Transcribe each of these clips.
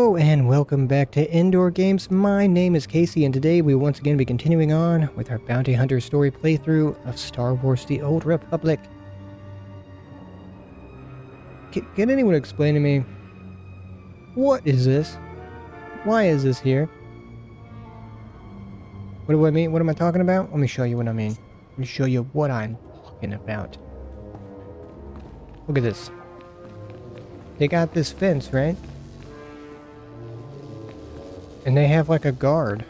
Hello and welcome back to Indoor Games. My name is Casey and today we will once again be continuing on with our Bounty Hunter story playthrough of Star Wars The Old Republic. Can anyone explain to me, what is this? Why is this here? What do I mean? What am I talking about? Let me show you what I mean. Let me show you what I'm talking about. Look at this. They got this fence, right? And they have like a guard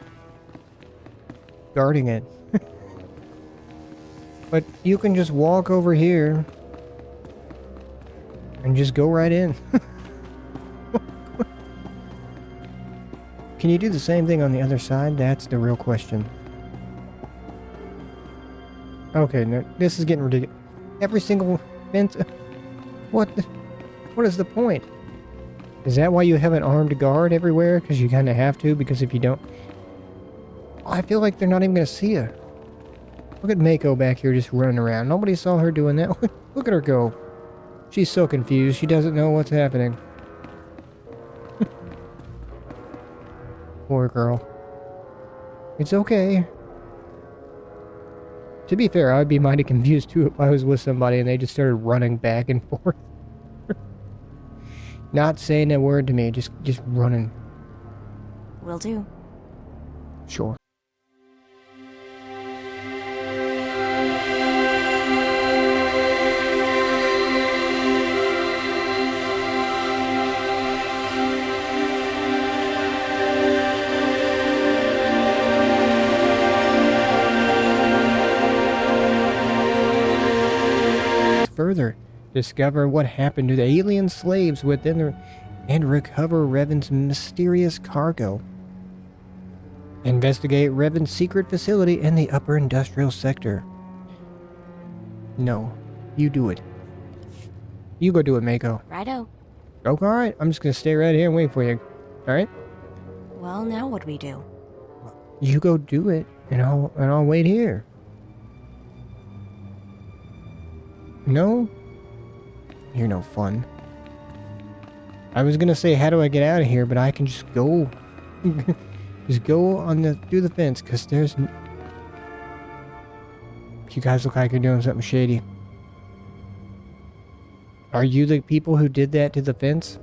guarding it. But you can just walk over here and just go right in. Can you do the same thing on the other side? That's the real question. Okay, no, this is getting ridiculous. Every single fence. What is the point? Is that why you have an armed guard everywhere? Because you kind of have to, because if you don't... I feel like they're not even going to see you. Look at Mako back here just running around. Nobody saw her doing that. Look at her go. She's so confused. She doesn't know what's happening. Poor girl. It's okay. To be fair, I'd be mighty confused too if I was with somebody and they just started running back and forth. Not saying a word to me, just running. Will do. Sure. Further, discover what happened to the alien slaves within and recover Revan's mysterious cargo. Investigate Revan's secret facility in the upper industrial sector. No, you do it. You go do it, Mako. Righto. Oh, alright, I'm just gonna stay right here and wait for you. Alright? Well, now what do we do? You go do it, and I'll wait here. No? You're no fun. I was gonna say, how do I get out of here? But I can just go. Just go on through the fence, because there's... You guys look like you're doing something shady. Are you the people who did that to the fence?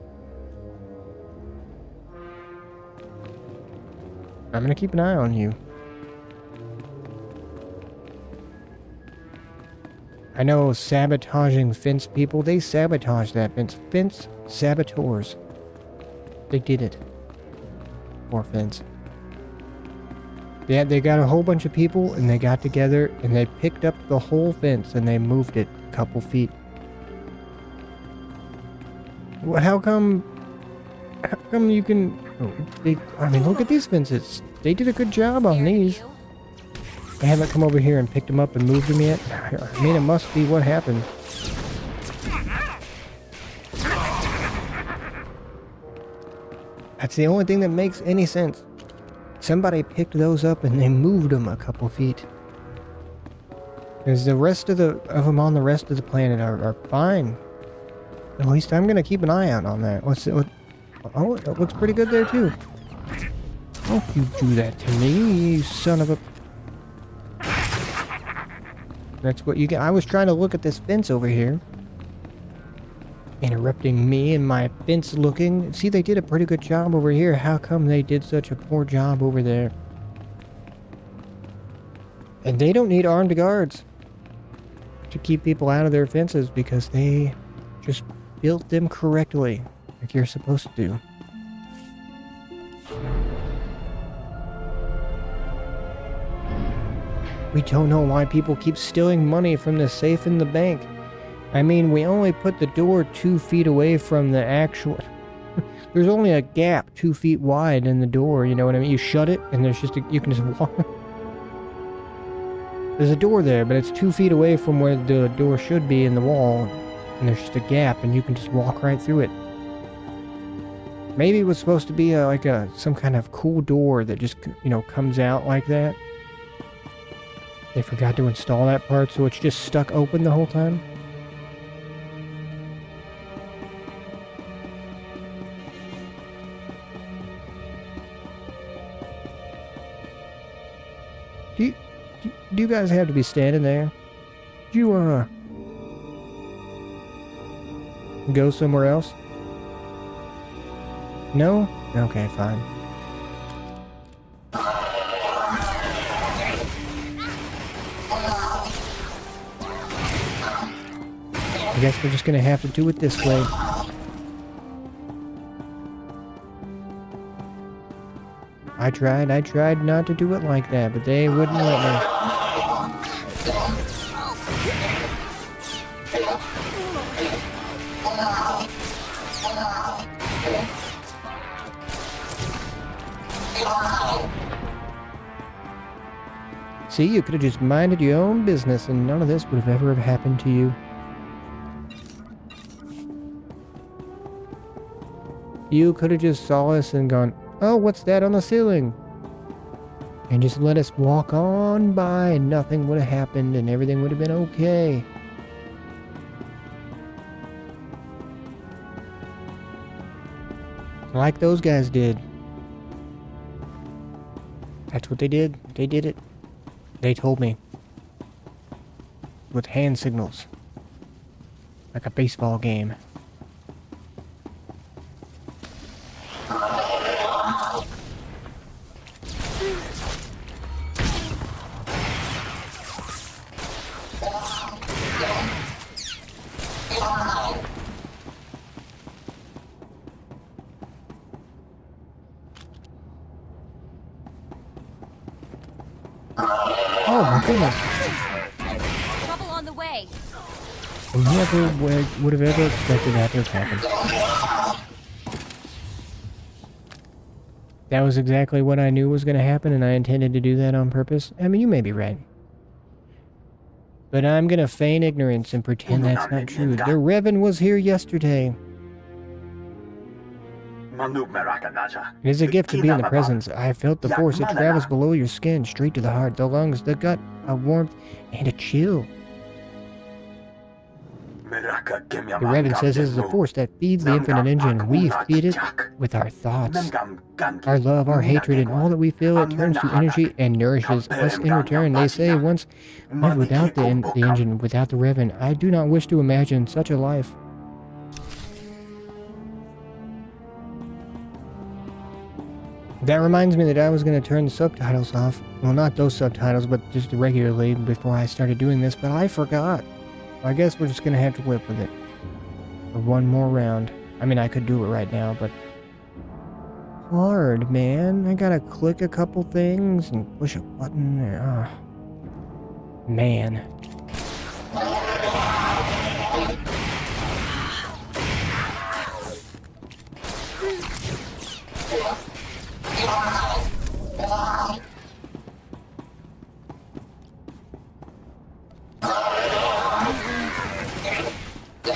I'm gonna keep an eye on you. I know sabotaging fence people, they sabotage that fence. Fence saboteurs. They did it. Poor fence. Yeah, they got a whole bunch of people and they got together and they picked up the whole fence and they moved it a couple feet. Well, how come you can... I mean, look at these fences. They did a good job on these. I haven't come over here and picked them up and moved them yet. I mean, it must be what happened. That's the only thing that makes any sense. Somebody picked those up and they moved them a couple feet. Because the rest of them on the rest of the planet are fine. At least I'm gonna keep an eye out on that. Oh, it looks pretty good there too. Don't you do that to me, you son of a... That's what you get. I was trying to look at this fence over here. Interrupting me and my fence looking. See, they did a pretty good job over here. How come they did such a poor job over there? And they don't need armed guards to keep people out of their fences because they just built them correctly, like you're supposed to do. We don't know why people keep stealing money from the safe in the bank. I mean, we only put the door 2 feet away from the actual... There's only a gap 2 feet wide in the door, you know what I mean? You shut it, and there's just you can just walk... There's a door there, but it's 2 feet away from where the door should be in the wall. And there's just a gap, and you can just walk right through it. Maybe it was supposed to be some kind of cool door that just, comes out like that. They forgot to install that part, so it's just stuck open the whole time. Do you guys have to be standing there? Do you, go somewhere else? No? Okay, fine. I guess we're just gonna have to do it this way. I tried not to do it like that, but they wouldn't let me. See, you could have just minded your own business and none of this would have ever happened to you. You could have just saw us and gone, oh, what's that on the ceiling? And just let us walk on by and nothing would have happened and everything would have been okay. Like those guys did. That's what they did. They did it. They told me. With hand signals. Like a baseball game. Oh my goodness. Trouble on the way. I never would have ever expected that to have happened. That was exactly what I knew was going to happen, and I intended to do that on purpose. I mean, you may be right. But I'm going to feign ignorance and pretend that's not true. The Revan was here yesterday. It is a gift to be in the presence. I have felt the force. It travels below your skin, straight to the heart, the lungs, the gut, a warmth, and a chill. The Revan says this is a force that feeds the infinite engine. We feed it with our thoughts. Our love, our hatred, and all that we feel, it turns to energy and nourishes us in return. They say once lived without the engine, without the Revan. I do not wish to imagine such a life. That reminds me that I was going to turn the subtitles off. Well, not those subtitles, but just regularly before I started doing this, but I forgot. I guess we're just going to have to live with it. For one more round. I mean, I could do it right now, but... hard, man. I gotta click a couple things and push a button. Man.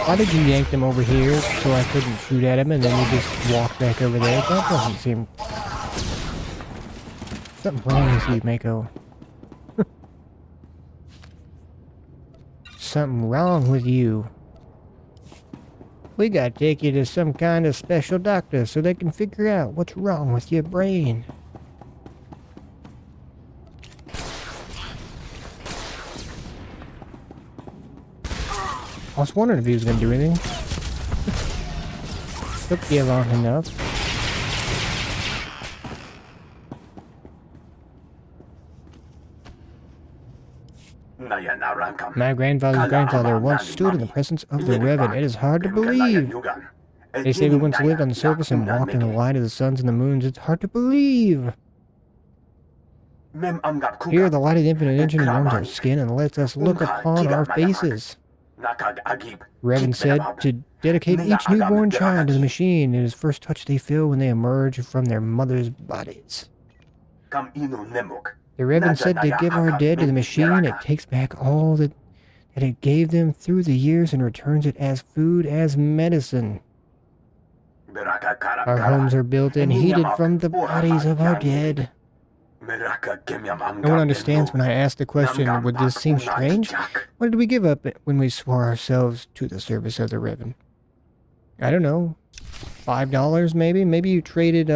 Why did you yank them over here so I couldn't shoot at him and then you just walk back over there? That doesn't seem... Something wrong with you, Mako. Something wrong with you. We gotta take you to some kind of special doctor so they can figure out what's wrong with your brain. I was wondering if he was going to do anything. Took you long enough. My grandfather's grandfather once stood in the presence of the Revan. It is hard to believe. They say we once lived on the surface and walked in the light of the suns and the moons. It's hard to believe. Here, the light of the infinite engine warms our skin and lets us look upon our faces. Revan said to dedicate each newborn child to the machine. It is first touch they feel when they emerge from their mother's bodies. The Revan said to give our dead to the machine. It takes back all that it gave them through the years and returns it as food, as medicine. Our homes are built and heated from the bodies of our dead. No one understands when I ask the question, would this seem strange? What did we give up when we swore ourselves to the service of the Revan? I don't know. $5 maybe? Maybe you traded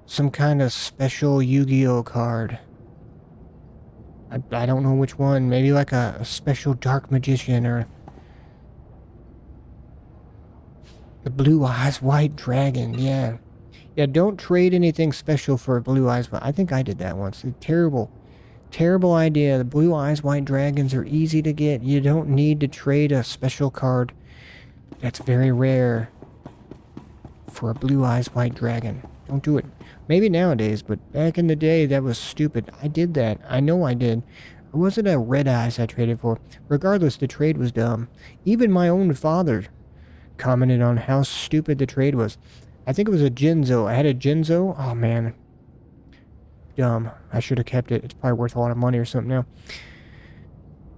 some kind of special Yu-Gi-Oh card I don't know which one. Maybe like a special dark magician or the blue eyes white dragon. Yeah. Yeah, don't trade anything special for a blue eyes. I think I did that once. A terrible, terrible idea. The blue eyes white dragons are easy to get. You don't need to trade a special card that's very rare for a blue eyes white dragon. Don't do it. Maybe nowadays, but back in the day, that was stupid. I did that. I know I did. It wasn't a red eyes I traded for. Regardless, the trade was dumb. Even my own father commented on how stupid the trade was. I think it was a Genzo. I had a Genzo. Oh, man. Dumb. I should have kept it. It's probably worth a lot of money or something now.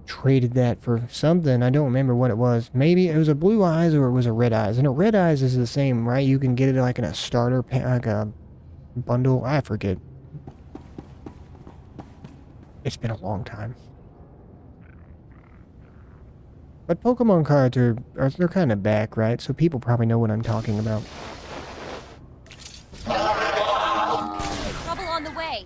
Traded that for something. I don't remember what it was. Maybe it was a blue eyes or it was a red eyes. And a red eyes is the same, right? You can get it like in a starter pack, like a bundle. I forget. It's been a long time. But Pokemon cards they're kind of back, right? So people probably know what I'm talking about. Trouble on the way.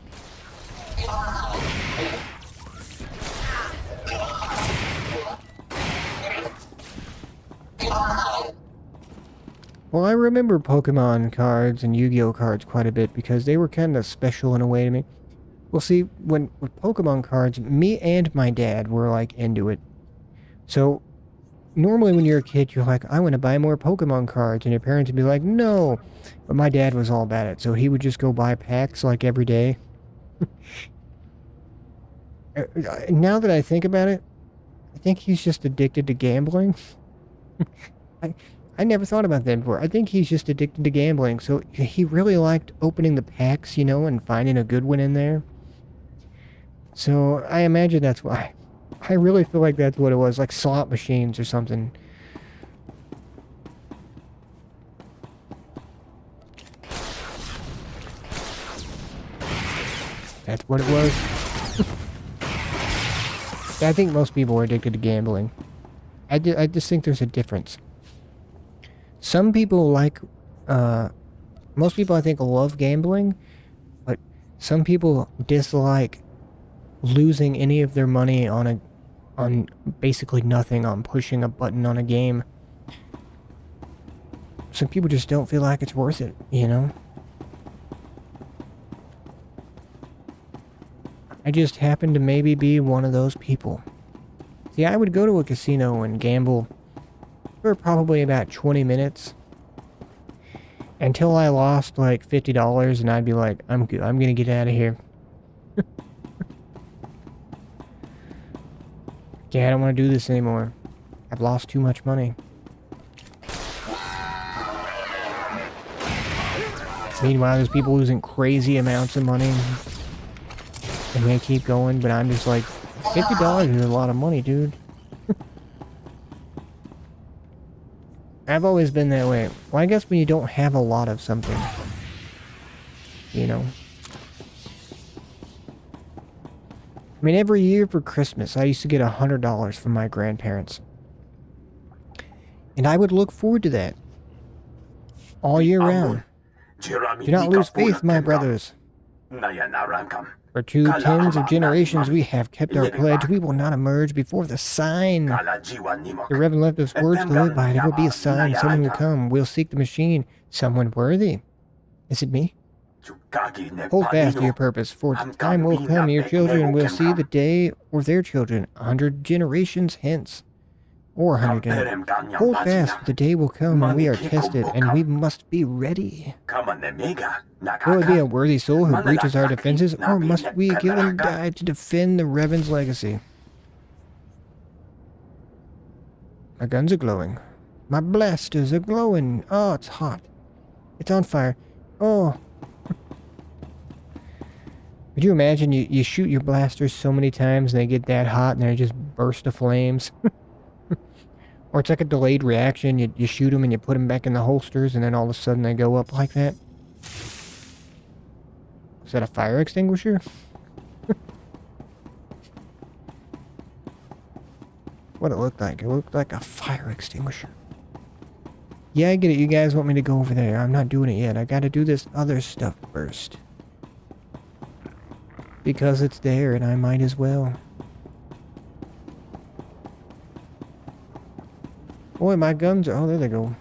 Well, I remember Pokemon cards and Yu-Gi-Oh cards quite a bit because they were kind of special in a way to me. Well, see, with Pokemon cards, me and my dad were like into it. So normally when you're a kid, you're like, I want to buy more Pokemon cards, and your parents would be like, no. But my dad was all about it, so he would just go buy packs like every day. Now that I think about it, I think he's just addicted to gambling. I never thought about that before. I think he's just addicted to gambling. So he really liked opening the packs, you know, and finding a good one in there. So I imagine that's why. I really feel like that's what it was, like slot machines or something. That's what it was. I think most people are addicted to gambling. I just think there's a difference. Some people like, most people I think love gambling, but some people dislike losing any of their money on basically nothing, on pushing a button on a game. Some people just don't feel like it's worth it, you know? I just happen to maybe be one of those people. See, I would go to a casino and gamble for probably about 20 minutes until I lost like $50 and I'd be like, I'm good. I'm gonna get out of here. Yeah, I don't want to do this anymore. I've lost too much money. Meanwhile, there's people losing crazy amounts of money. And they keep going, but I'm just like, $50 is a lot of money, dude. I've always been that way. Well, I guess when you don't have a lot of something, you know. I mean, every year for Christmas, I used to get $100 from my grandparents. And I would look forward to that all year round. Do not lose faith, my brothers. For 2 tens of generations, we have kept our pledge. We will not emerge before the sign. The Reverend left us words to live by. There will be a sign. Someone will come. We'll seek the machine. Someone worthy. Is it me? Hold fast to your purpose, for time will come. Your children will see the day, or their children, 100 generations hence. Or 100 generations. Hold fast, the day will come when we are tested, and we must be ready. Will it be a worthy soul who breaches our defenses, or must we kill and die to defend the Reverend's legacy? My guns are glowing. My blasters are glowing. Oh, it's hot. It's on fire. Oh. Could you imagine you shoot your blasters so many times and they get that hot and they just burst to flames? Or it's like a delayed reaction. You shoot them and you put them back in the holsters and then all of a sudden they go up like that. Is that a fire extinguisher? What it looked like. It looked like a fire extinguisher. Yeah, I get it. You guys want me to go over there. I'm not doing it yet. I gotta do this other stuff first. Because it's there and I might as well. Boy, my guns are... Oh, there they go.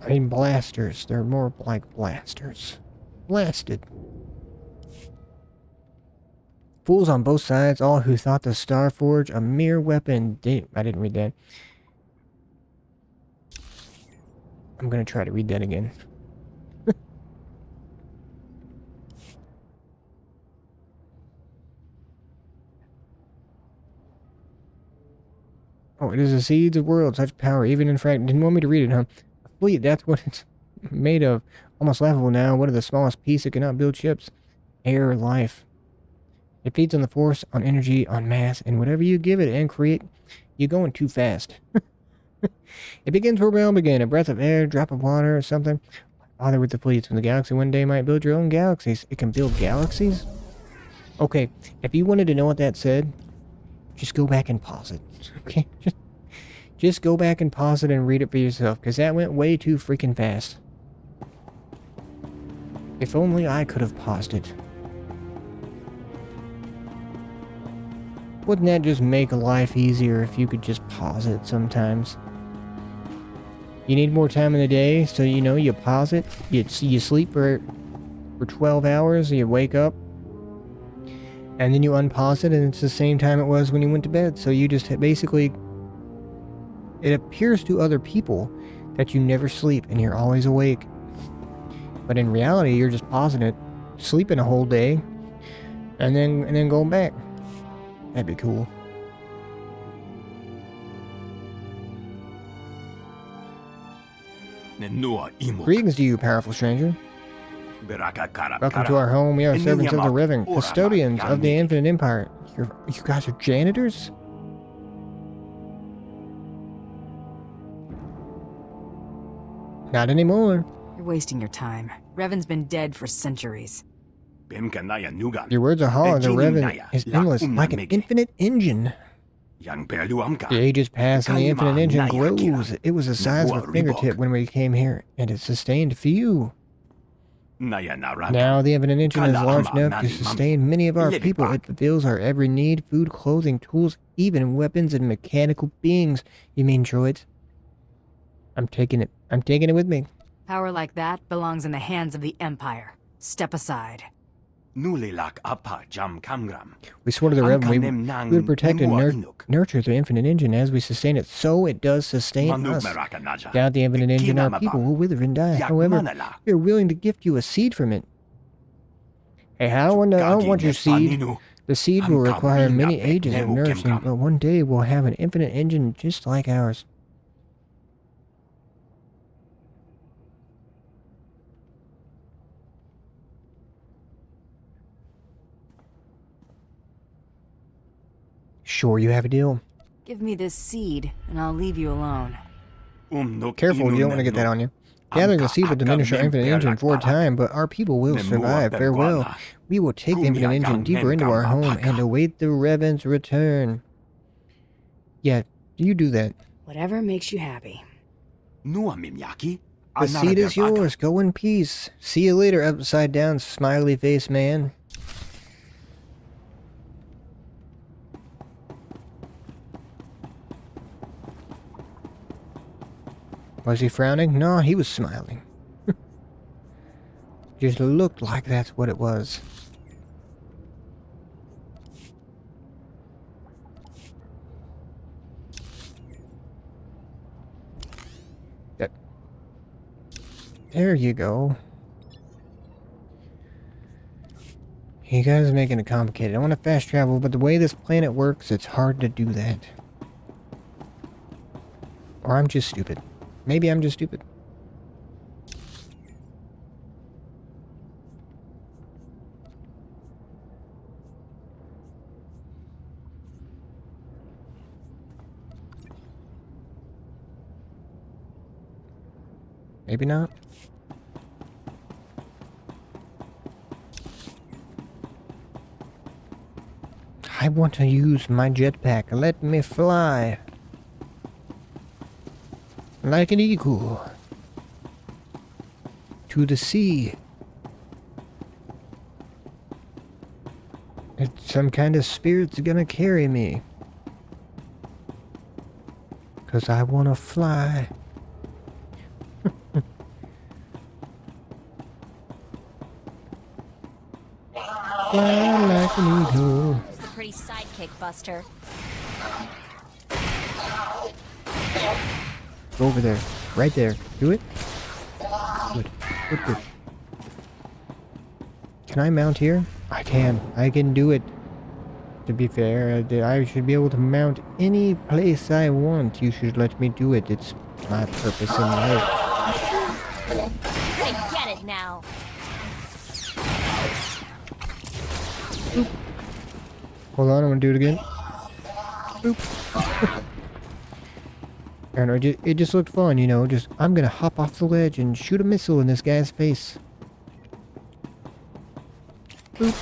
I mean, blasters. They're more like blasters. Blasted. Fools on both sides, all who thought the Starforge a mere weapon. I didn't read that. I'm gonna try to read that again. Oh, it is the seeds of world, such power, even in fact. Didn't want me to read it, huh? A fleet, that's what it's made of. Almost laughable now. One of the smallest pieces that cannot build ships. Air, life. It feeds on the force, on energy, on mass, and whatever you give it and create, you're going too fast. It begins where we all begin. A breath of air, drop of water, or something. Bother with the fleets when the galaxy one day might build your own galaxies. It can build galaxies? Okay, if you wanted to know what that said, just go back and pause it. Okay? Just go back and pause it and read it for yourself, because that went way too freaking fast. If only I could have paused it. Wouldn't that just make life easier if you could just pause it sometimes? You need more time in the day, so you know, you pause it. You sleep for 12 hours, you wake up, and then you unpause it, and it's the same time it was when you went to bed. So you just basically... It appears to other people that you never sleep and you're always awake. But in reality, you're just pausing it, sleeping a whole day, and then going back. That'd be cool. Greetings to you, powerful stranger. Welcome to our home. We are servants of the Riven, custodians of the Infinite Empire. You guys are janitors? Not anymore. You're wasting your time. Revan's been dead for centuries. Your words are hard. The Revan is endless, like an infinite engine. The ages pass and the infinite engine grows. It was the size of a fingertip when we came here, and it sustained few. Now the infinite engine is large enough to sustain many of our people. It fulfills our every need: food, clothing, tools, even weapons and mechanical beings. You mean droids? I'm taking it. I'm taking it with me. Power like that belongs in the hands of the Empire. Step aside. We swore to the Revan we would protect and nurture the infinite engine as we sustain it, so it does sustain us. Without the infinite engine, our people will wither and die. However, we are willing to gift you a seed from it. Hey, I don't want your seed. The seed will require many ages of nourishing, but one day we'll have an infinite engine just like ours. Sure, you have a deal. Give me this seed, and I'll leave you alone. Careful, you don't want to get that on you. Gathering the seed will diminish our infinite engine for a time, but our people will survive. Farewell. We will take the infinite engine deeper into our home and await the Revan's return. Yeah, you do that. Whatever makes you happy. The seed is yours. Go in peace. See you later, upside down, smiley face man. Was he frowning? No, he was smiling. Just looked like that's what it was. There you go. You guys are making it complicated. I want to fast travel, but the way this planet works, it's hard to do that. Or I'm just stupid. Maybe I'm just stupid. Maybe not. I want to use my jetpack. Let me fly. Like an eagle. To the sea. Some kind of spirit's gonna carry me. 'Cause I wanna fly. Fly like an eagle. It's a pretty sidekick, Buster. Go over there. Right there. Do it. Good. Good, good. Can I mount here? I can. I can do it. To be fair, I should be able to mount any place I want. You should let me do it. It's my purpose in life. I get it now. Boop. Hold on, I'm gonna do it again. Boop. I don't know, it just looked fun, you know. Just, I'm gonna hop off the ledge and shoot a missile in this guy's face. Boop.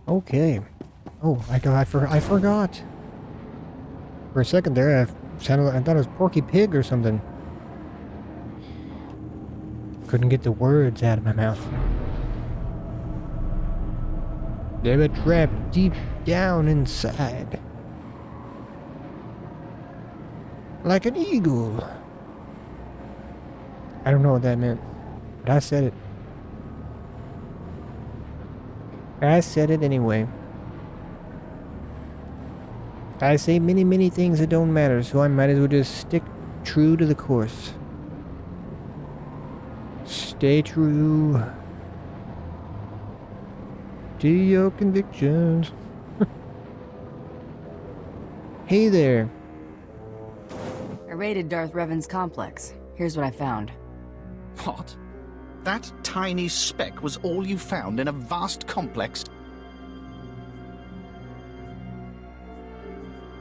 Okay. Oh, I forgot. For a second there, I thought it was Porky Pig or something. Couldn't get the words out of my mouth. They were trapped deep down inside. Like an eagle. I don't know what that meant, but I said it. I said it anyway. I say many, many things that don't matter, so I might as well just stick true to the course. Stay true to your convictions. Hey there. I raided Darth Revan's complex. Here's what I found. What? That tiny speck was all you found in a vast complex?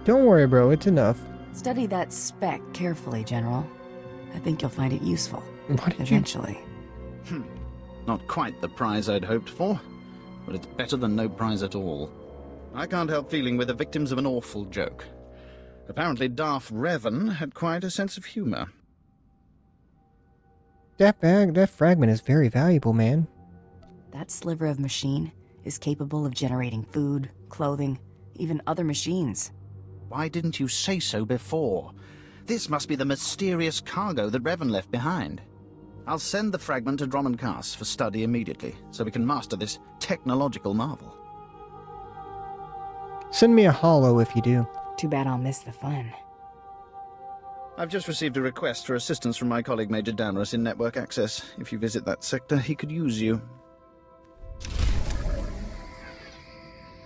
Don't worry, bro. It's enough. Study that speck carefully, General. I think you'll find it useful. What did you... Eventually. Not quite the prize I'd hoped for, but it's better than no prize at all. I can't help feeling we're the victims of an awful joke. Apparently Darth Revan had quite a sense of humor. That fragment is very valuable, man. That sliver of machine is capable of generating food, clothing, even other machines. Why didn't you say so before? This must be the mysterious cargo that Revan left behind. I'll send the fragment to Drummond Cass for study immediately, so we can master this technological marvel. Send me a holo if you do. Too bad I'll miss the fun. I've just received a request for assistance from my colleague Major Damaris in network access. If you visit that sector, he could use you.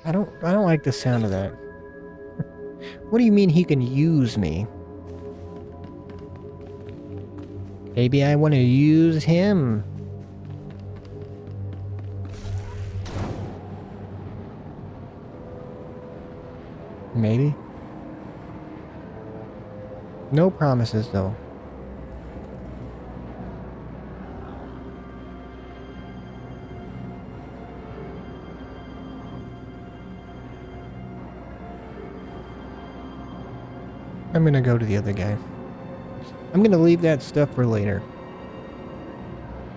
I don't like the sound of that. What do you mean he can use me? Maybe I want to use him. Maybe. No promises, though. I'm gonna go to the other guy. I'm gonna leave that stuff for later.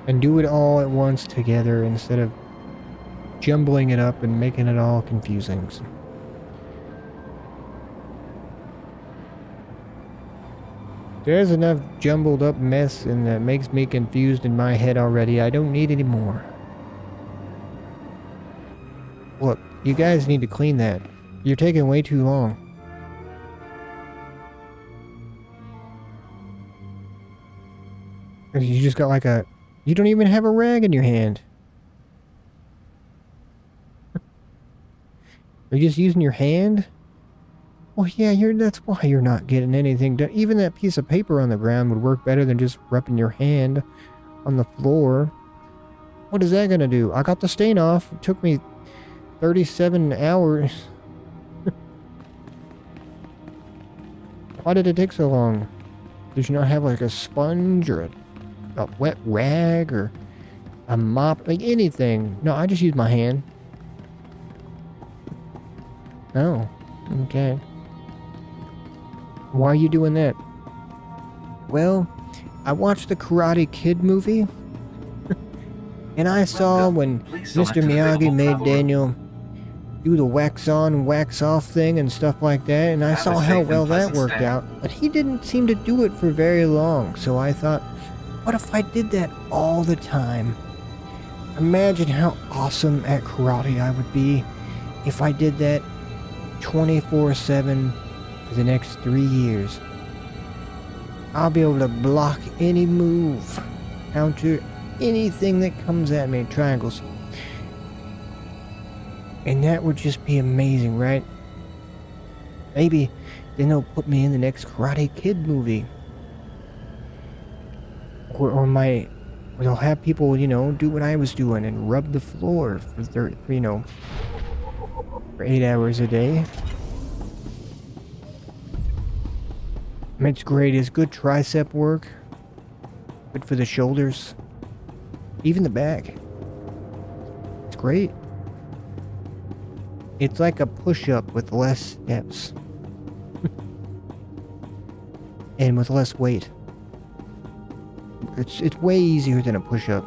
And do it all at once together instead of jumbling it up and making it all confusing. There's enough jumbled up mess and that makes me confused in my head already. I don't need any more. Look, you guys need to clean that. You're taking way too long. You just got like a... You don't even have a rag in your hand. You're just using your hand? Well, yeah, that's why you're not getting anything done. Even that piece of paper on the ground would work better than just rubbing your hand on the floor. What is that gonna do? I got the stain off. It took me 37 hours. Why did it take so long? Did you not have like a sponge or a wet rag or a mop? Like anything. No, I just used my hand. Oh, okay. Why are you doing that? Well, I watched the Karate Kid movie, and I saw when Mr. Miyagi made Daniel do the wax on, wax off thing and stuff like that, and I saw how well that worked out, but he didn't seem to do it for very long, so I thought, what if I did that all the time? Imagine how awesome at karate I would be if I did that 24/7 for the next 3 years. I'll be able to block any move, counter anything that comes at me, triangles. And that would just be amazing, right? Maybe then they'll put me in the next Karate Kid movie. Or they'll have people, do what I was doing and rub the floor for 8 hours a day. I mean, it's great. It's good tricep work. Good for the shoulders. Even the back. It's great. It's like a push-up with less steps. And with less weight. It's way easier than a push-up.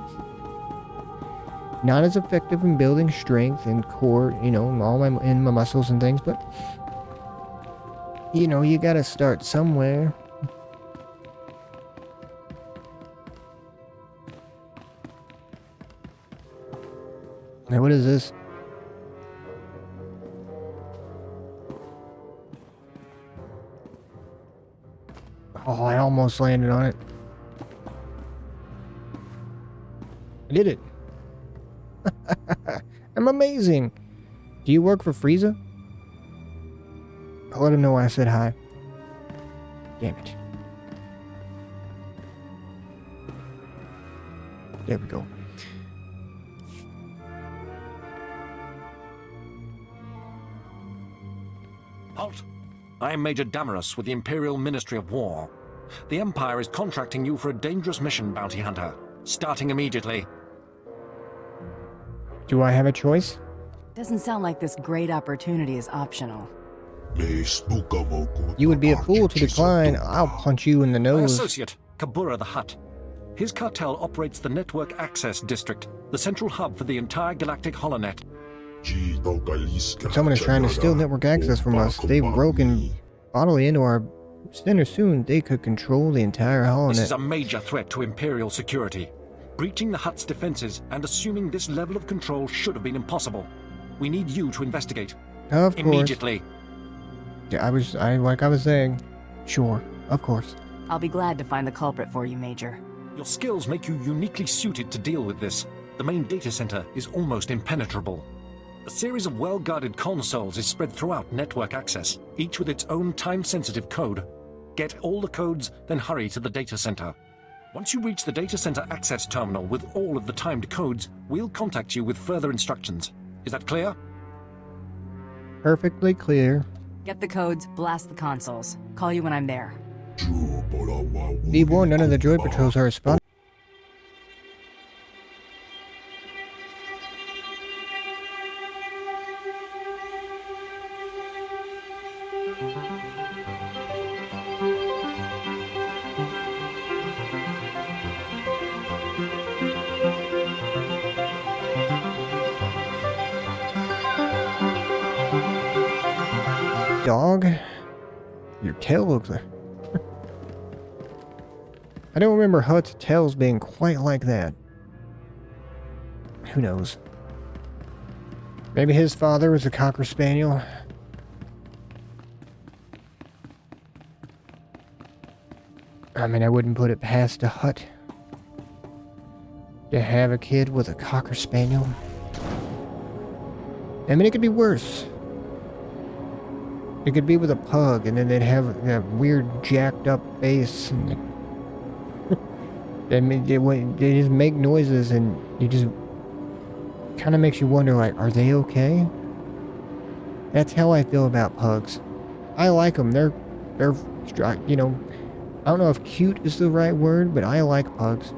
Not as effective in building strength and core, all my muscles and things, but you gotta start somewhere. Now, what is this? Oh, I almost landed on it. I did it. I'm amazing. Do you work for Frieza? I'll let him know I said hi. Damn it. There we go. Halt! I am Major Damarus with the Imperial Ministry of War. The Empire is contracting you for a dangerous mission, Bounty Hunter. Starting immediately. Do I have a choice? Doesn't sound like this great opportunity is optional. You would be a fool to decline. I'll punch you in the My nose. associate, Kabura the Hutt. His cartel operates the Network Access District, the central hub for the entire galactic holonet. Someone is trying to steal network access from us. They've broken bodily into our center. Soon they could control the entire This is holonet. a major threat to Imperial security. Breaching the Hutt's defenses and assuming this level of control should have been impossible. We need you to investigate. Of course. Immediately. Yeah, like I was saying. Sure, of course. I'll be glad to find the culprit for you, Major. Your skills make you uniquely suited to deal with this. The main data center is almost impenetrable. A series of well-guarded consoles is spread throughout network access, each with its own time-sensitive code. Get all the codes, then hurry to the data center. Once you reach the data center access terminal with all of the timed codes, we'll contact you with further instructions. Is that clear? Perfectly clear. Get the codes, blast the consoles. Call you when I'm there. Be warned, none of the droid patrols are responding. Dog? Your tail looks like... I don't remember Hutt's tails being quite like that. Who knows? Maybe his father was a Cocker Spaniel. I mean, I wouldn't put it past a Hutt to have a kid with a Cocker Spaniel. I mean, it could be worse. It could be with a pug, and then they'd have that weird jacked up face, and they just make noises, and you just kind of makes you wonder, like, are they okay? That's how I feel about pugs. I like them. They're I don't know if cute is the right word, but I like pugs.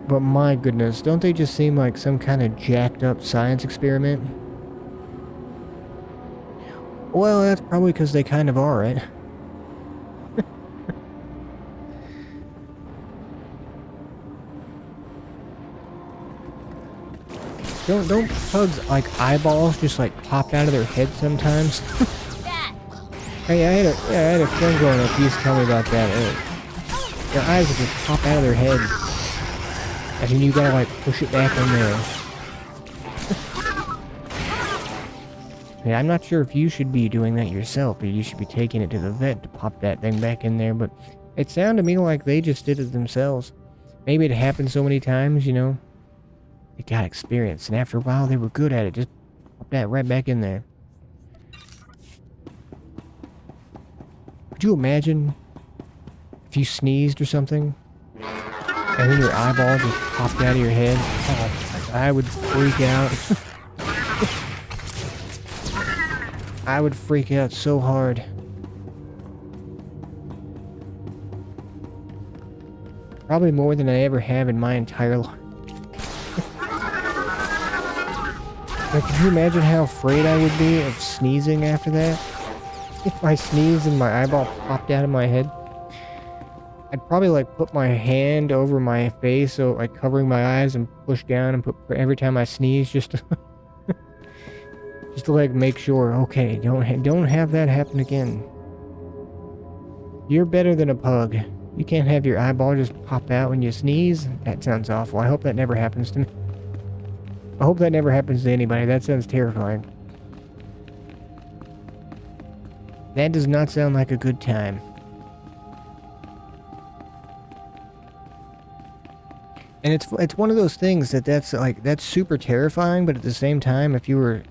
But my goodness, don't they just seem like some kind of jacked up science experiment? Well, that's probably because they kind of are, right? Don't pugs like eyeballs just like pop out of their head sometimes? That. Hey, I had a friend growing up. He used to tell me about that. Their eyes would just pop out of their head, and then you gotta like push it back in there. Yeah, I'm not sure if you should be doing that yourself, or you should be taking it to the vet to pop that thing back in there. But it sounded to me like they just did it themselves. Maybe it happened so many times, you know. They got experience, and after a while they were good at it. Just pop that right back in there. Could you imagine if you sneezed or something, and then your eyeball just popped out of your head? Oh, I would freak out. I would freak out so hard. Probably more than I ever have in my entire life. Like, can you imagine how afraid I would be of sneezing after that? If I sneezed and my eyeball popped out of my head, I'd probably like put my hand over my face, so like covering my eyes, and push down and put every time I sneeze, just to just to like make sure. Okay, don't have that happen again. You're better than a pug. You can't have your eyeball just pop out when you sneeze. That sounds awful. I hope that never happens to me. I hope that never happens to anybody. That sounds terrifying. That does not sound like a good time. And it's one of those things that's super terrifying, but at the same time, if you were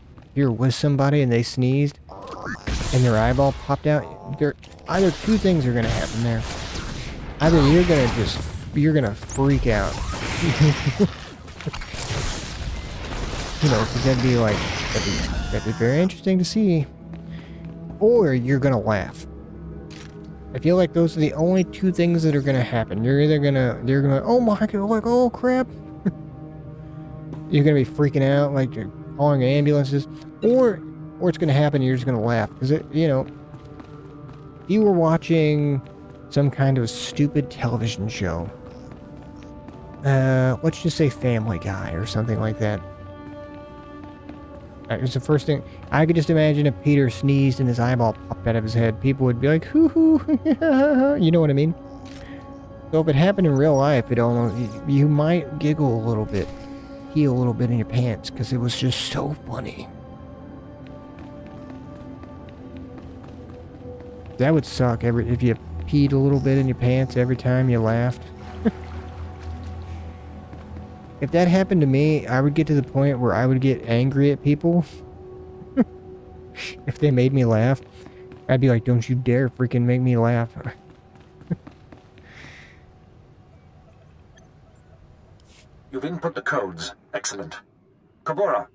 with somebody and they sneezed and their eyeball popped out, either two things are gonna happen there. Either you're gonna freak out. You know, because that'd be very interesting to see. Or you're gonna laugh. I feel like those are the only two things that are gonna happen. You're gonna, oh my god, like, oh crap. You're gonna be freaking out, like you're calling ambulances, or it's gonna happen. You're just gonna laugh because you know, if you were watching some kind of stupid television show, let's just say Family Guy or something like that. It's the first thing. I could just imagine if Peter sneezed and his eyeball popped out of his head, people would be like, hoo hoo, you know what I mean? So if it happened in real life, you might giggle a little bit, pee a little bit in your pants, because it was just so funny. That would suck if you peed a little bit in your pants every time you laughed. If that happened to me, I would get to the point where I would get angry at people. If they made me laugh, I'd be like, don't you dare freaking make me laugh. You've input the codes. Excellent. Kabora.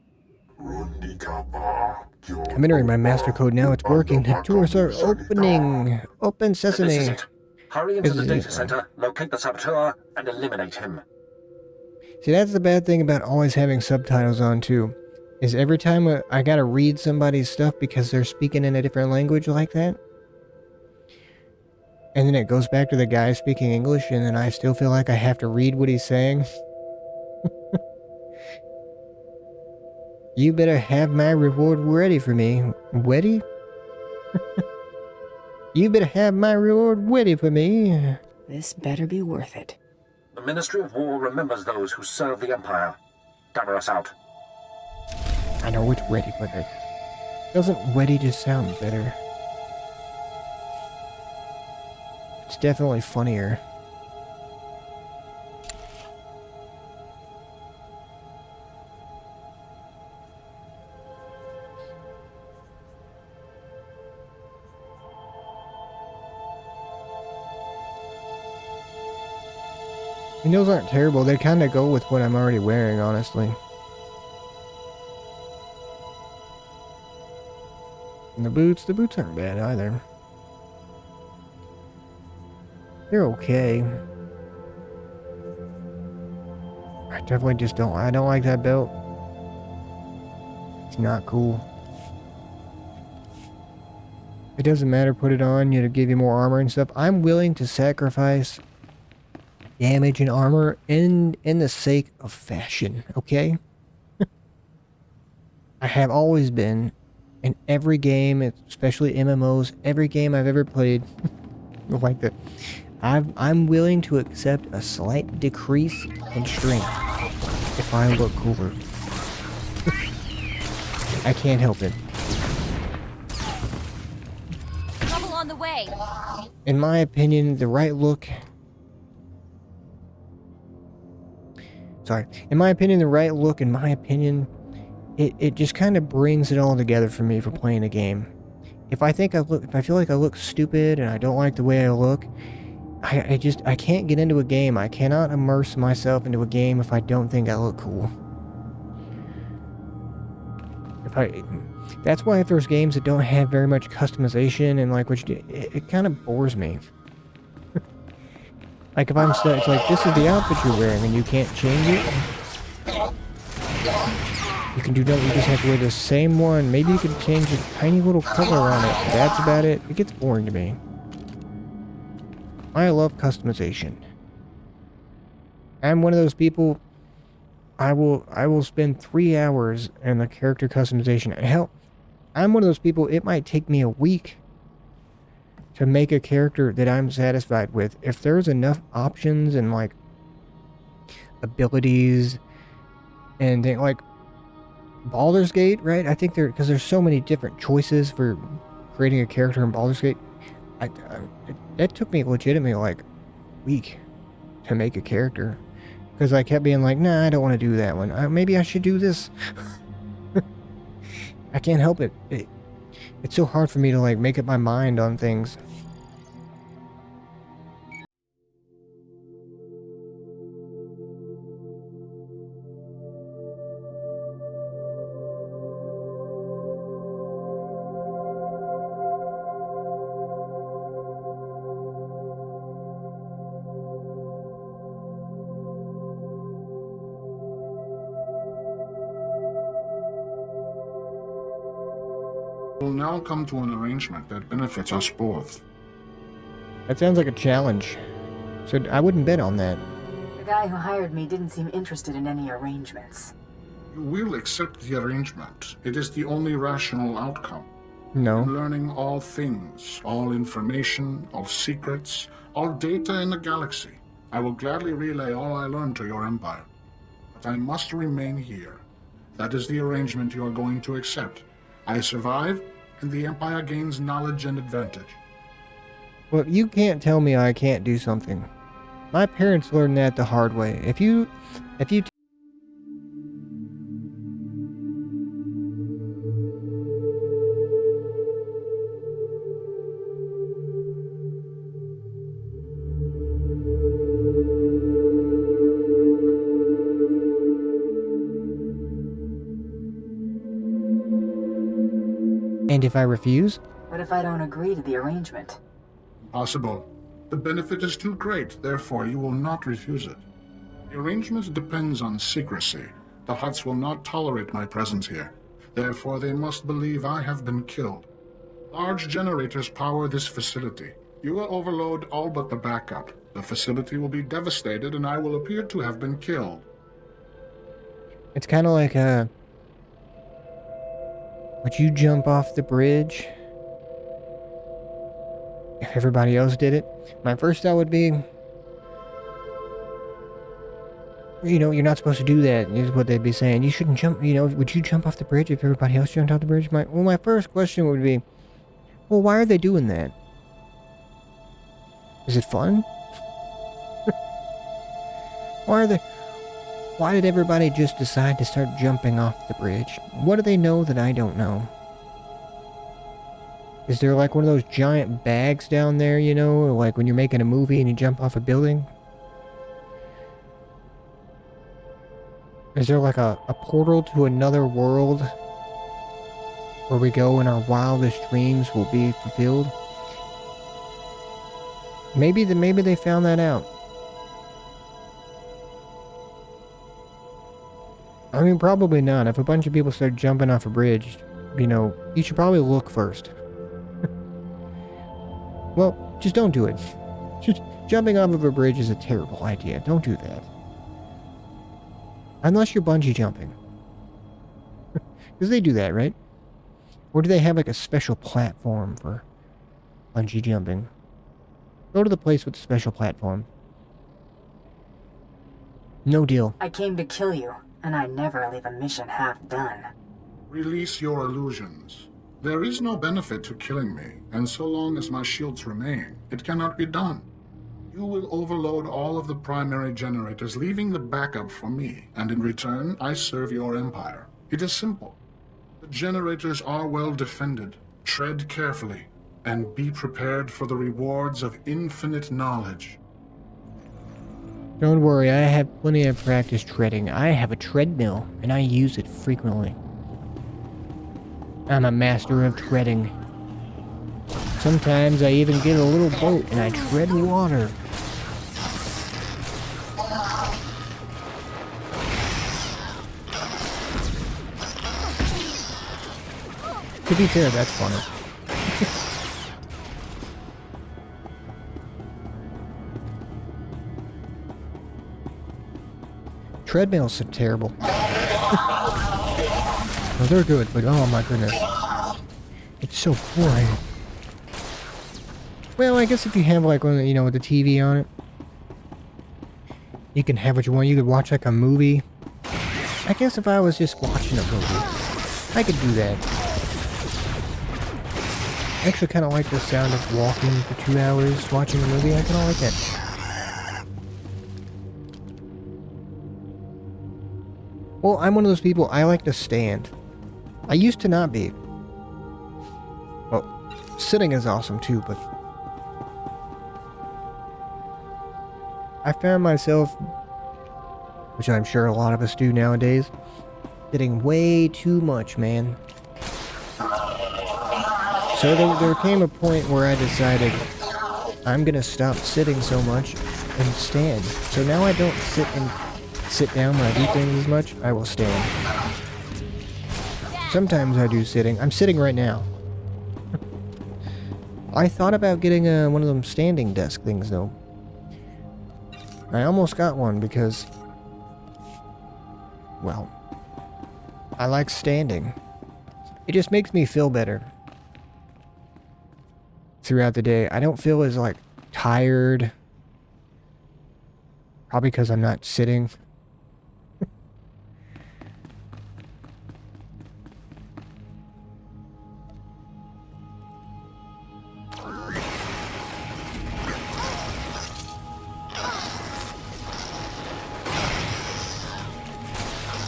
I'm entering my master code now. It's working. The doors are opening. Open sesame. This is it. Hurry into the data center, locate the saboteur, and eliminate him. See, that's the bad thing about always having subtitles on, too. Is every time I gotta read somebody's stuff because they're speaking in a different language like that. And then it goes back to the guy speaking English, and then I still feel like I have to read what he's saying. You better have my reward ready for me. Ready? You better have my reward ready for me. This better be worth it. The Ministry of War remembers those who serve the Empire. Gather us out. I know it's ready, but it doesn't ready just sound better. It's definitely funnier. And those aren't terrible. They kind of go with what I'm already wearing, honestly. And the boots aren't bad either. They're okay. I definitely just I don't like that belt. It's not cool. It doesn't matter, put it on, to give you more armor and stuff. I'm willing to sacrifice damage and armor in the sake of fashion, okay? I have always been in every game, especially MMOs, every game I've ever played like that. I'm willing to accept a slight decrease in strength if I look cooler. I can't help it. Trouble on the way. In my opinion, the right look... Sorry. In my opinion, the right look, it just kind of brings it all together for me for playing a game. If I feel like I look stupid and I don't like the way I look, I can't get into a game. I cannot immerse myself into a game if I don't think I look cool. That's why if there's games that don't have very much customization and like it kind of bores me. Like if I'm stuck, it's like, this is the outfit you're wearing and you can't change it. You can do nothing, you just have to wear the same one. Maybe you can change a tiny little color on it. That's about it. It gets boring to me. I love customization. I'm one of those people, I will spend 3 hours in the character customization. Hell, I'm one of those people, it might take me a week to make a character that I'm satisfied with. If there's enough options and like abilities and like Baldur's Gate, right? I think because there's so many different choices for creating a character in Baldur's Gate. That took me legitimately like a week to make a character because I kept being like, nah, I don't want to do that one. Maybe I should do this. I can't help it. It's so hard for me to like make up my mind on things. We'll now come to an arrangement that benefits us both. That sounds like a challenge. So I wouldn't bet on that. The guy who hired me didn't seem interested in any arrangements. You will accept the arrangement. It is the only rational outcome. No. I'm learning all things, all information, all secrets, all data in the galaxy. I will gladly relay all I learned to your empire. But I must remain here. That is the arrangement you are going to accept. I survive, and the Empire gains knowledge and advantage. Well, you can't tell me I can't do something. My parents learned that the hard way. If you And if I refuse? What if I don't agree to the arrangement? Impossible. The benefit is too great, therefore you will not refuse it. The arrangement depends on secrecy. The Hutts will not tolerate my presence here. Therefore they must believe I have been killed. Large generators power this facility. You will overload all but the backup. The facility will be devastated and I will appear to have been killed. It's kind of like would you jump off the bridge if everybody else did it? My first thought would be, you're not supposed to do that, is what they'd be saying. You shouldn't jump, would you jump off the bridge if everybody else jumped off the bridge? My first question would be, well, why are they doing that? Is it fun? Why did everybody just decide to start jumping off the bridge? What do they know that I don't know? Is there like one of those giant bags down there, like when you're making a movie and you jump off a building? Is there like a portal to another world where we go and our wildest dreams will be fulfilled? Maybe they found that out. I mean, probably not. If a bunch of people start jumping off a bridge, you should probably look first. Well, just don't do it. Just jumping off of a bridge is a terrible idea. Don't do that. Unless you're bungee jumping. Because they do that, right? Or do they have like a special platform for bungee jumping? Go to the place with the special platform. No deal. I came to kill you, and I never leave a mission half done. Release your illusions. There is no benefit to killing me, and so long as my shields remain, it cannot be done. You will overload all of the primary generators, leaving the backup for me, and in return, I serve your empire. It is simple. The generators are well defended. Tread carefully, and be prepared for the rewards of infinite knowledge. Don't worry, I have plenty of practice treading. I have a treadmill, and I use it frequently. I'm a master of treading. Sometimes I even get a little boat and I tread water. To be fair, that's funny. Treadmills are terrible. Well, they're good, but oh my goodness. It's so boring. Well, I guess if you have like one, you know, with the TV on it, you can have what you want. You could watch like a movie. I guess if I was just watching a movie, I could do that. I actually kind of like the sound of walking for 2 hours watching a movie. I kind of like that. Well, I'm one of those people, I like to stand. I used to not be. Well, sitting is awesome too, but I found myself, which I'm sure a lot of us do nowadays, sitting way too much, man. So there came a point where I decided I'm gonna stop sitting so much and stand. So now I don't sit down when I do things as much. I will stand. Sometimes I do sitting. I'm sitting right now. I thought about getting one of them standing desk things though. I almost got one because, well, I like standing. It just makes me feel better throughout the day. I don't feel as like tired. Probably because I'm not sitting.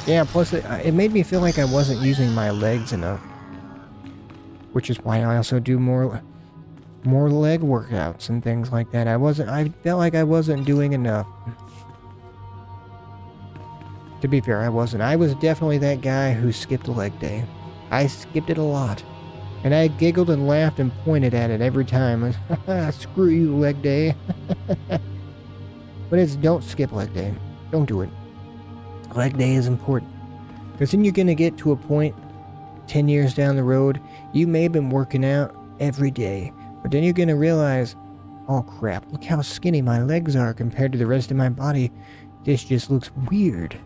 Yeah, plus it made me feel like I wasn't using my legs enough. Which is why I also do more leg workouts and things like that. I felt like I wasn't doing enough. To be fair, I wasn't. I was definitely that guy who skipped leg day. I skipped it a lot. And I giggled and laughed and pointed at it every time. Screw you, leg day. But it's don't skip leg day. Don't do it. Leg day is important. Because then you're going to get to a point 10 years down the road, you may have been working out every day. But then you're going to realize, oh crap, look how skinny my legs are compared to the rest of my body. This just looks weird.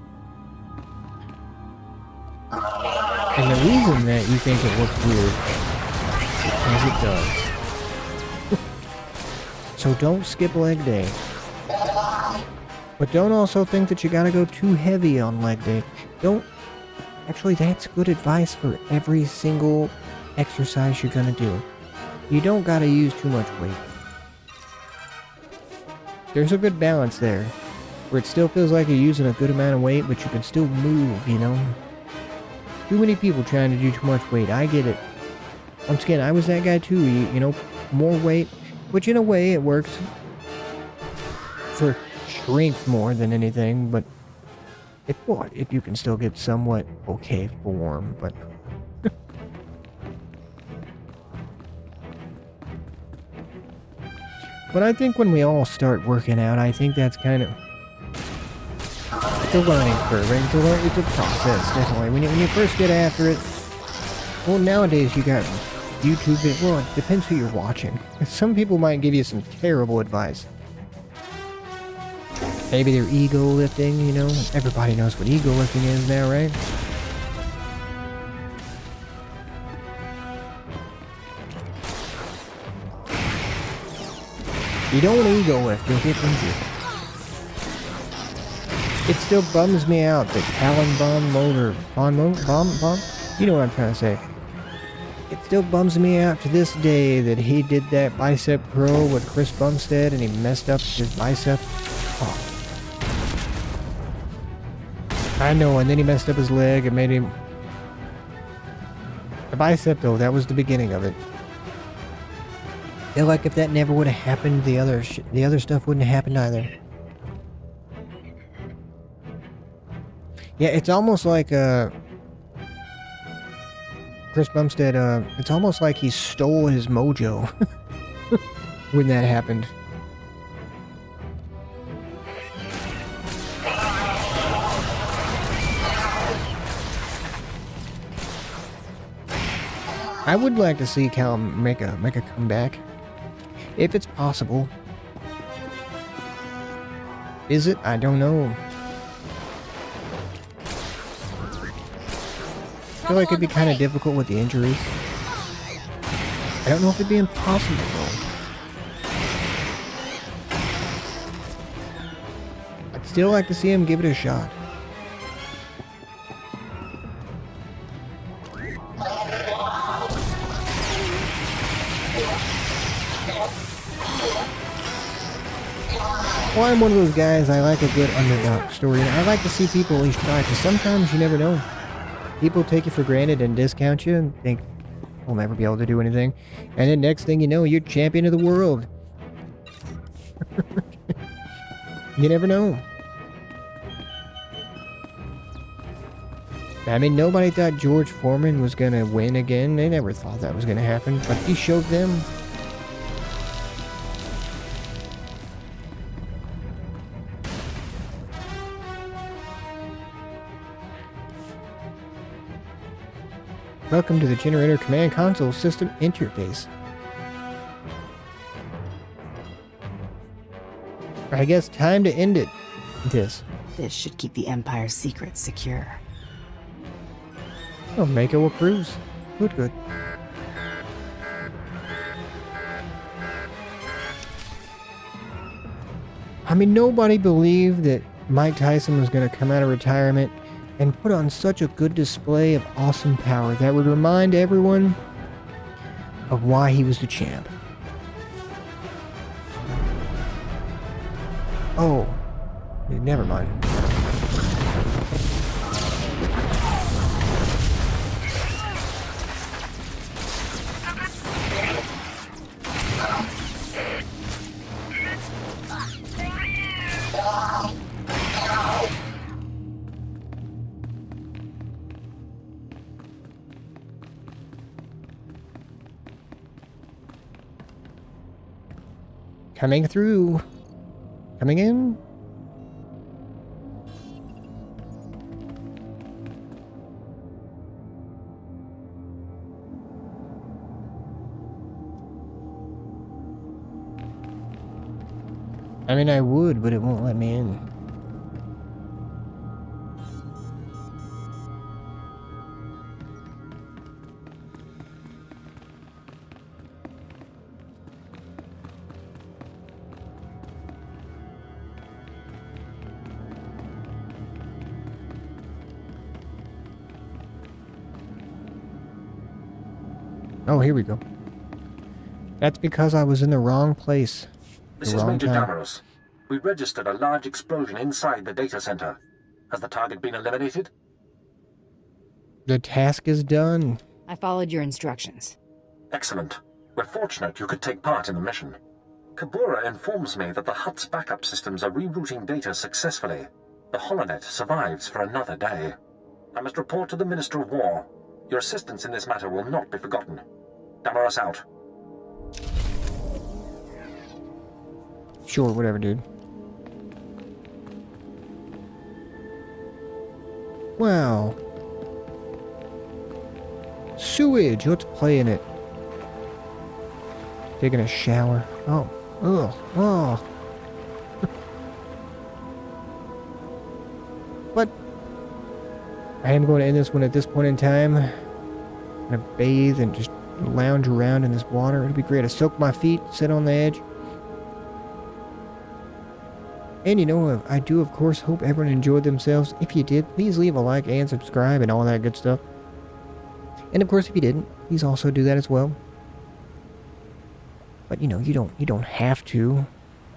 And the reason that you think it looks weird, because it does. So don't skip leg day. But don't also think that you gotta go too heavy on leg day. Actually, that's good advice for every single exercise you're gonna do. You don't gotta use too much weight. There's a good balance there, where it still feels like you're using a good amount of weight, but you can still move, you know? Too many people trying to do too much weight. I get it. Once again, I was that guy too, you know, more weight, which in a way it works for strength more than anything, but if you can still get somewhat okay form, but but I think when we all start working out, I think that's kind of it's a learning curve, right? It's a process, definitely. When you first get after it, well, nowadays you got YouTube video. Well, it depends who you're watching. Some people might give you some terrible advice. Maybe they're ego lifting, you know? Everybody knows what ego lifting is now, right? You don't want to ego lift, you'll get injured. It still bums me out that Alan Bomb, you know what I'm trying to say. It still bums me out to this day that he did that bicep curl with Chris Bumstead and he messed up his bicep. Oh. I know, and then he messed up his leg and made him... The bicep, though, that was the beginning of it. I feel like if that never would have happened, the other stuff wouldn't have happened either. Yeah, it's almost like, Chris Bumstead, it's almost like he stole his mojo when that happened. I would like to see Callum make a comeback, if it's possible. Is it? I don't know. I feel like it'd be kind of difficult with the injuries. I don't know if it'd be impossible though. I'd still like to see him give it a shot. Well, I'm one of those guys, I like a good underdog story. And I like to see people at least try, because sometimes you never know. People take you for granted and discount you and think, we'll never be able to do anything. And then next thing you know, you're champion of the world. You never know. I mean, nobody thought George Foreman was going to win again. They never thought that was going to happen. But he showed them. Welcome to the Generator Command Console System Interface. I guess time to end it. This should keep the Empire's secrets secure. Oh, Mako approves. Good, good. I mean, nobody believed that Mike Tyson was going to come out of retirement and put on such a good display of awesome power that would remind everyone of why he was the champ. Oh, never mind. Coming through. Coming in. I mean, I would, but it won't let me in. Oh, here we go. That's because I was in the wrong place. This is Major Damaros. We registered a large explosion inside the data center. Has the target been eliminated? The task is done. I followed your instructions. Excellent. We're fortunate you could take part in the mission. Kabura informs me that the Hutt's backup systems are rerouting data successfully. The holonet survives for another day. I must report to the Minister of War. Your assistance in this matter will not be forgotten. Damaros out. Sure, whatever, dude. Wow. Sewage, let's play in it. taking a shower. Oh, ugh, oh. But I am going to end this one at this point in time. I'm going to bathe and just lounge around in this water. It'll be great to soak my feet, sit on the edge. And you know, I do of course hope everyone enjoyed themselves. If you did, please leave a like and subscribe and all that good stuff. And of course, if you didn't, please also do that as well. But you know, you don't have to.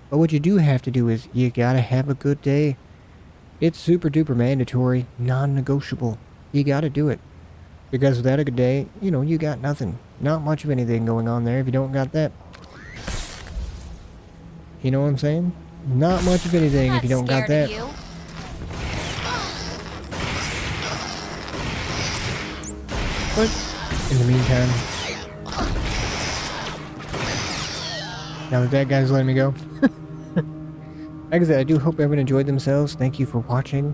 But what you do have to do is you gotta have a good day. It's super duper mandatory, non-negotiable. You gotta do it. Because without a good day, you know, you got nothing. Not much of anything going on there if you don't got that. You know what I'm saying? Not much of anything if you don't got that. But in the meantime, now that guy's letting me go. Like I said, I do hope everyone enjoyed themselves. Thank you for watching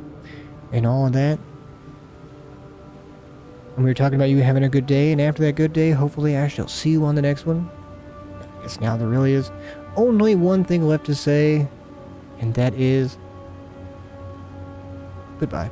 and all of that. And we were talking about you having a good day, and after that good day, hopefully I shall see you on the next one. I guess now there really is only one thing left to say, and that is goodbye.